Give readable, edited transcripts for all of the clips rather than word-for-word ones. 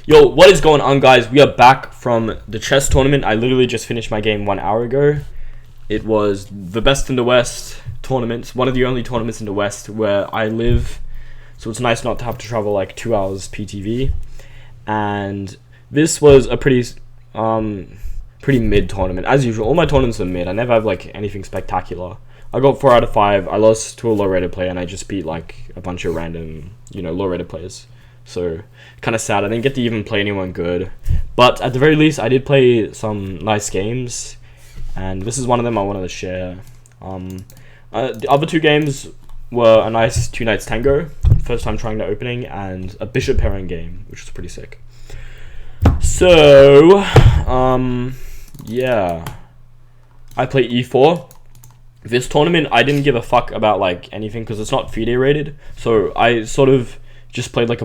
Yo, what is going on, guys? We are back from the chess tournament. I literally just finished my game 1 hour ago. It was the Best in the West tournament, one of the only tournaments in the West where I live, so it's nice not to have to travel like 2 hours PTV. And this was a pretty mid tournament. As usual, all my tournaments are mid. I never have like anything spectacular. I got 4 out of 5. I lost to a low rated player and I just beat like a bunch of random, low rated players. So kind of sad. I didn't get to even play anyone good, but at the very least I did play some nice games, and this is one of them I wanted to share. The other 2 games were a nice 2 Knights Tango, first time trying the opening, and a Bishop pairing game, which was pretty sick. So yeah, I play e4. This tournament I didn't give a fuck about like anything because it's not FIDE rated, so I sort of just played like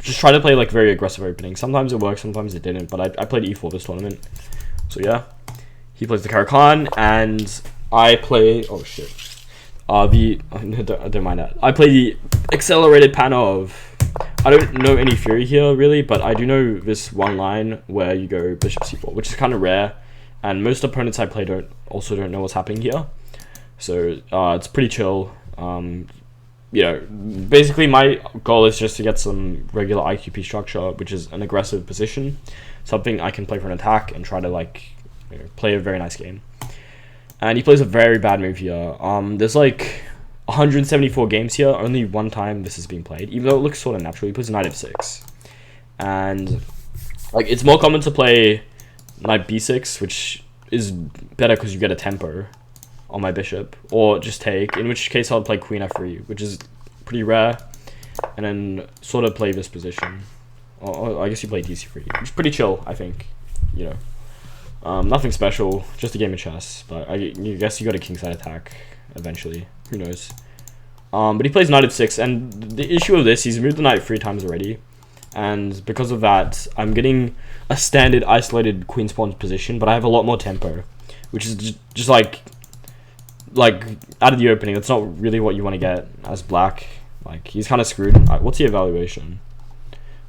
just try to play like very aggressive opening. Sometimes it worked, sometimes it didn't, but I played e4 this tournament. So yeah, he plays the Caro-Kann and I play, oh shit, don't mind that. I play the accelerated Panov. I don't know any Fury here really, but I do know this one line where you go Bishop c4, which is kind of rare, and most opponents I play don't know what's happening here. So it's pretty chill. Basically my goal is just to get some regular IQP structure, which is an aggressive position, something I can play for an attack and try to play a very nice game. And he plays a very bad move here. There's like 174 games here. Only one time this is being played, even though it looks sort of natural. He plays knight f6, and like it's more common to play knight b6, which is better because you get a tempo on my bishop, or just take, in which case I'll play queen f3, which is pretty rare, and then sort of play this position, or I guess you play dc3, which is pretty chill, I think. Nothing special, just a game of chess, but I guess you got a kingside attack eventually, who knows. But he plays knight f6, and the issue of this, he's moved the knight 3 times already, and because of that I'm getting a standard isolated queen pawn position, but I have a lot more tempo, which is just like out of the opening. That's not really what you want to get as black. Like, he's kind of screwed. What's the evaluation?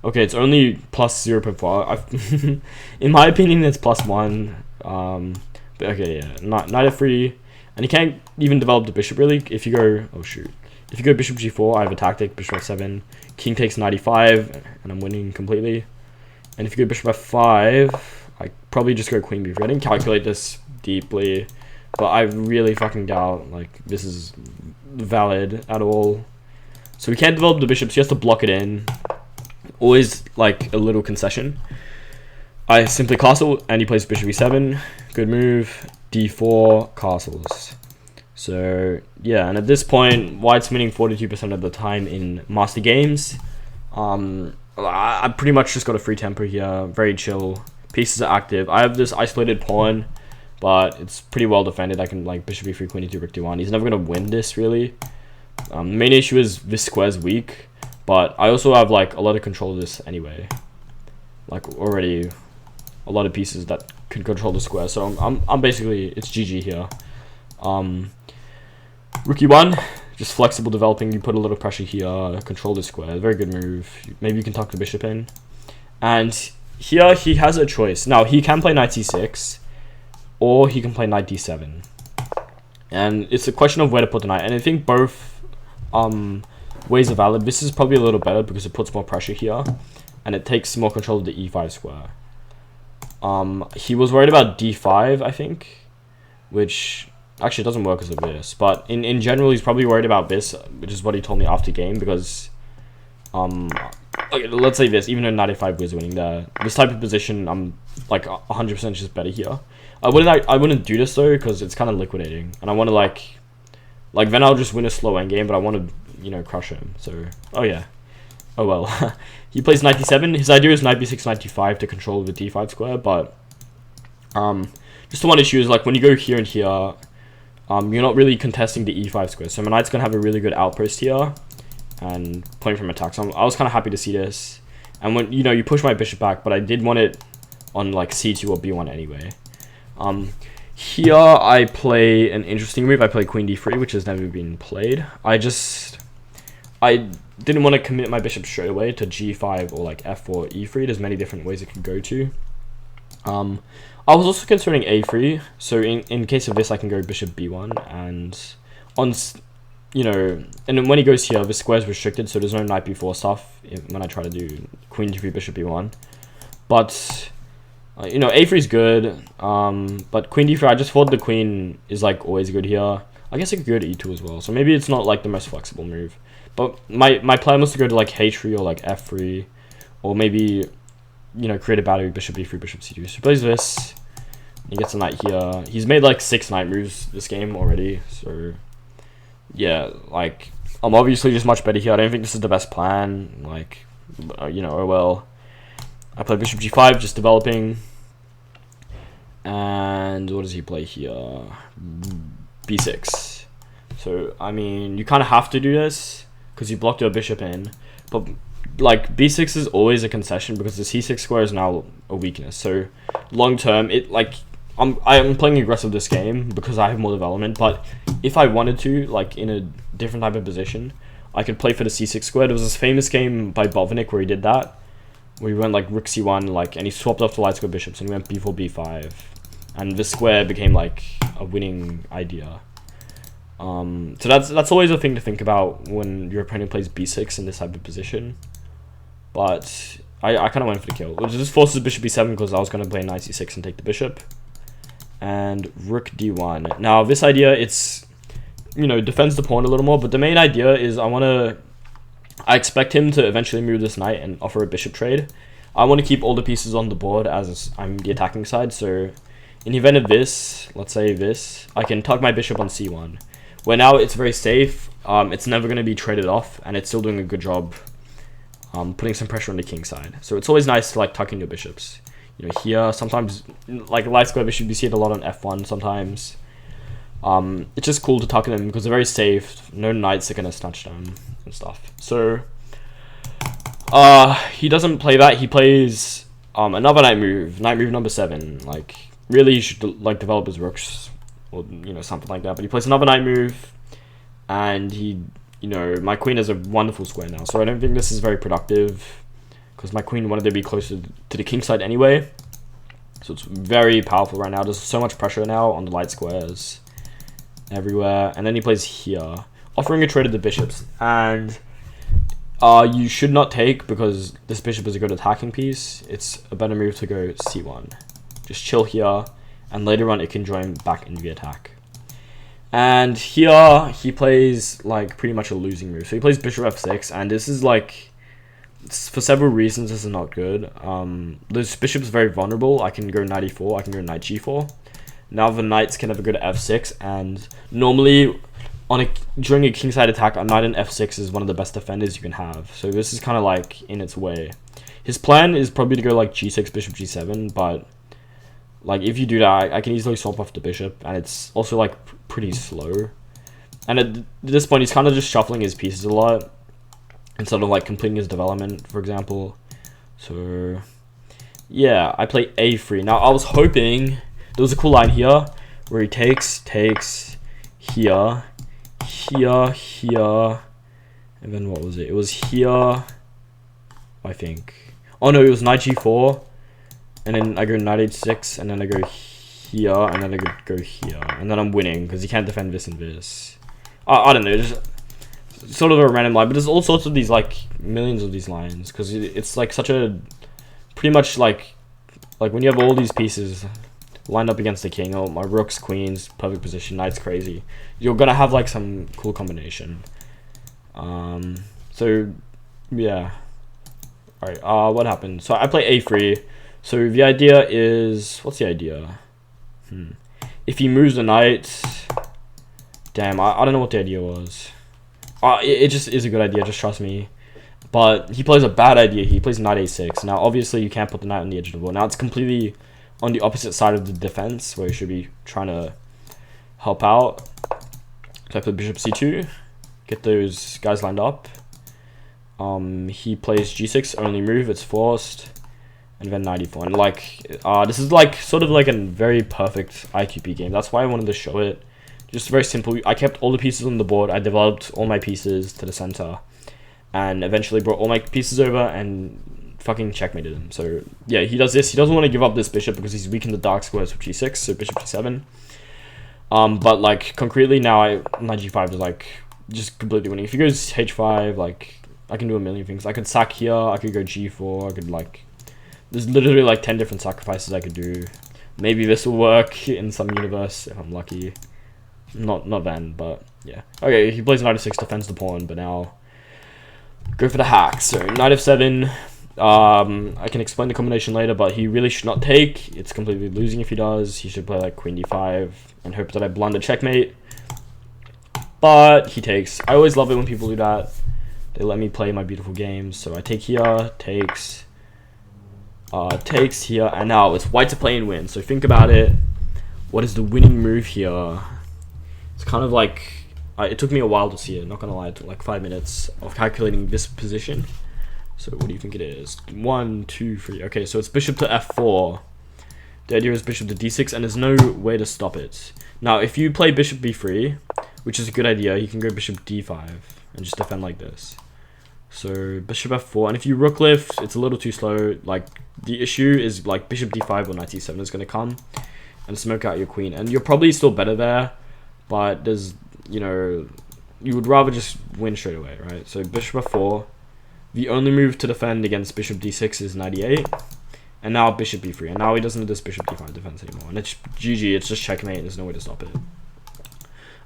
Okay, it's only plus 0.4. In my opinion, it's plus 1. But okay, yeah, knight f3, and he can't even develop the bishop really. If you go, oh shoot, if you go bishop g4, I have a tactic. Bishop f7, king takes knight e5, and I'm winning completely. And if you go bishop f5, I probably just go queen b3. I didn't calculate this deeply, but I really fucking doubt like this is valid at all. So he can't develop the bishops, he has to block it in. Always like a little concession. I simply castle, and he plays bishop e7. Good move. d4, castles. So yeah, and at this point, white's winning 42% of the time in master games. I pretty much just got a free tempo here. Very chill. Pieces are active. I have this isolated pawn, but it's pretty well defended. I can like bishop e3, queen e2, rook d1. He's never gonna win this really. The main issue is this square's weak, but I also have like a lot of control of this anyway. Like already a lot of pieces that can control the square. So I'm basically, it's GG here. Rook e1, just flexible developing. You put a little pressure here, control the square. Very good move. Maybe you can tuck the bishop in. And here he has a choice. Now he can play knight c6, or he can play knight d7, and it's a question of where to put the knight, and I think both ways are valid. This is probably a little better because it puts more pressure here and it takes more control of the e5 square. He was worried about d5, I think, which actually doesn't work as of this, but in general he's probably worried about this, which is what he told me after game, because okay, let's say this, even though knight a5 was winning there, this type of position I'm like 100% just better here. I wouldn't do this though, because it's kind of liquidating, and I want to like then I'll just win a slow endgame, but I want to crush him. So oh yeah, oh well. He plays knight d7. His idea is knight b6, knight d5 to control the d5 square, but just the one issue is like when you go here and here, you're not really contesting the e5 square, so my knight's gonna have a really good outpost here and playing from attack. So I was kind of happy to see this, and when you push my bishop back, but I did want it on like c2 or b1 anyway. Here I play an interesting move. I play queen d3, which has never been played. I didn't want to commit my bishop straight away to g5 or like f4, e3. There's many different ways it could go to. I was also considering a3, so in case of this, I can go bishop b1, and on, you know, and then when he goes here, the square is restricted, so there's no knight b4 stuff when I try to do queen d3, bishop b1. But you know, a3 is good, but queen d3, I just thought the queen is like always good here. I guess it could go to e2 as well, so maybe it's not like the most flexible move. But my plan was to go to like h3 or like f3, or maybe, you know, create a battery, bishop b3, bishop c2. So he plays this, he gets a knight here. He's made like 6 knight moves this game already, so yeah, like, I'm obviously just much better here. I don't think this is the best plan, like, you know, oh well. I play bishop g5, just developing, and what does he play here? b6. So, I mean, you kind of have to do this, because you blocked your bishop in, but like b6 is always a concession because the c6 square is now a weakness. So long term, it like I'm playing aggressive this game because I have more development. But if I wanted to, like in a different type of position, I could play for the c6 square. There was this famous game by Botvinnik where he did that, where he went like rook c1, like, and he swapped off the light square bishops and he went b4 b5, and the square became like a winning idea. So that's always a thing to think about when your opponent plays b6 in this type of position. But I kind of went for the kill, which just forces bishop b7 because I was going to play knight c6 and take the bishop. And rook d1. Now this idea, it's, you know, defends the pawn a little more, but the main idea is I expect him to eventually move this knight and offer a bishop trade. I want to keep all the pieces on the board as I'm the attacking side, so in the event of this, let's say this, I can tuck my bishop on c1. Where now it's very safe, it's never going to be traded off, and it's still doing a good job putting some pressure on the king side. So it's always nice to like tuck in your bishops. You know, here, sometimes, like light square bishop, you see it a lot on f1 sometimes. It's just cool to tuck in them because they're very safe, no knights are going to snatch them and stuff. So, he doesn't play that, he plays another knight move number 7. Like, really, he should like develop his rooks, or, you know, something like that. But he plays another knight move, and he, you know, my queen is a wonderful square now. So I don't think this is very productive, because my queen wanted to be closer to the king side anyway. So it's very powerful right now. There's so much pressure now on the light squares everywhere. And then he plays here, offering a trade of the bishops. And you should not take, because this bishop is a good attacking piece. It's a better move to go c1. Just chill here, and later on it can join back into the attack. And here he plays like pretty much a losing move. So he plays bishop f6, and this is like, for several reasons this is not good. This bishop is very vulnerable. I can go knight e4, I can go knight g4. Now the knights can never go to f6, and normally during a kingside attack, a knight in f6 is one of the best defenders you can have. So this is kind of like in its way. His plan is probably to go like g6, bishop g7, but like if you do that, I can easily swap off the bishop, and it's also like pretty slow. And at this point, he's kind of just shuffling his pieces a lot instead of like completing his development, for example. So yeah, I play a3. Now I was hoping there was a cool line here where he takes here, and then what was it? It was here, I think. Oh no, it was knight g4. And then I go knight h6, and then I go here, and then I go here. And then I'm winning, because he can't defend this and this. I don't know, just sort of a random line. But there's all sorts of these, like, millions of these lines. Because it's, like, such a... Pretty much, like when you have all these pieces lined up against the king, oh, my rooks, queens, perfect position, knight's crazy. You're going to have, like, some cool combination. So, yeah. Alright, what happened? So I play a3. So the idea is, what's the idea? If he moves the knight, damn, I don't know what the idea was. It just is a good idea, just trust me. But he plays a bad idea. He plays knight a6. Now, obviously, you can't put the knight on the edge of the board. Now, it's completely on the opposite side of the defense, where you should be trying to help out. So I play bishop c2, get those guys lined up. He plays g6, only move, it's forced. And then knight e4. And like, this is like sort of like a very perfect IQP game. That's why I wanted to show it. Just very simple. I kept all the pieces on the board. I developed all my pieces to the center. and eventually brought all my pieces over and fucking checkmated him. So yeah, he does this. He doesn't want to give up this bishop because he's weak in the dark squares with g6, so bishop g7. But like concretely now, knight g5 is like just completely winning. If he goes h5, like I can do a million things. I could sack here. I could go g4. I could like, there's literally like 10 different sacrifices I could do. Maybe this will work in some universe if I'm lucky. Not then, but yeah. Okay, he plays knight f6, defends the pawn, but now go for the hack. So knight f7. I can explain the combination later, but he really should not take. It's completely losing if he does. He should play like queen d5 and hope that I blunder checkmate. But he takes. I always love it when people do that. They let me play my beautiful games. So I take here, takes here, and now it's white to play and win. So think about it. What is the winning move here? It's kind of like, it took me a while to see it, not gonna lie. It took like 5 minutes of calculating this position. So what do you think it is? 1, 2, 3. Okay, so it's bishop to f4. The idea is bishop to d6, and there's no way to stop it. Now, if you play bishop b3, which is a good idea, you can go bishop d5 and just defend like this. So bishop f4, and if you rook lift, it's a little too slow. Like, the issue is like bishop d5 or knight e7 is going to come and smoke out your queen, and you're probably still better there, but there's, you know, you would rather just win straight away, right? So bishop f4. The only move to defend against bishop d6 is knight e8, and now bishop b3, and now he doesn't have this bishop d5 defense anymore, and it's GG, it's just checkmate, there's no way to stop it.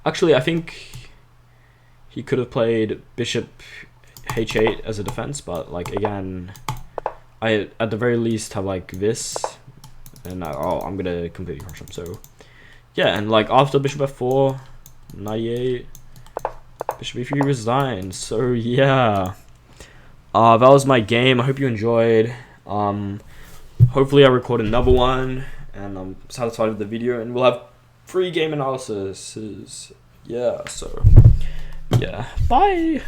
Actually, I think he could have played bishop h8 as a defense, but like again, I at the very least have like this, and I'm gonna completely crush him. So yeah, and like after bishop f4, knight e8, bishop b3 resigns. So yeah. That was my game. I hope you enjoyed. Hopefully I record another one, and I'm satisfied with the video, and we'll have free game analysis. Yeah, so yeah, bye.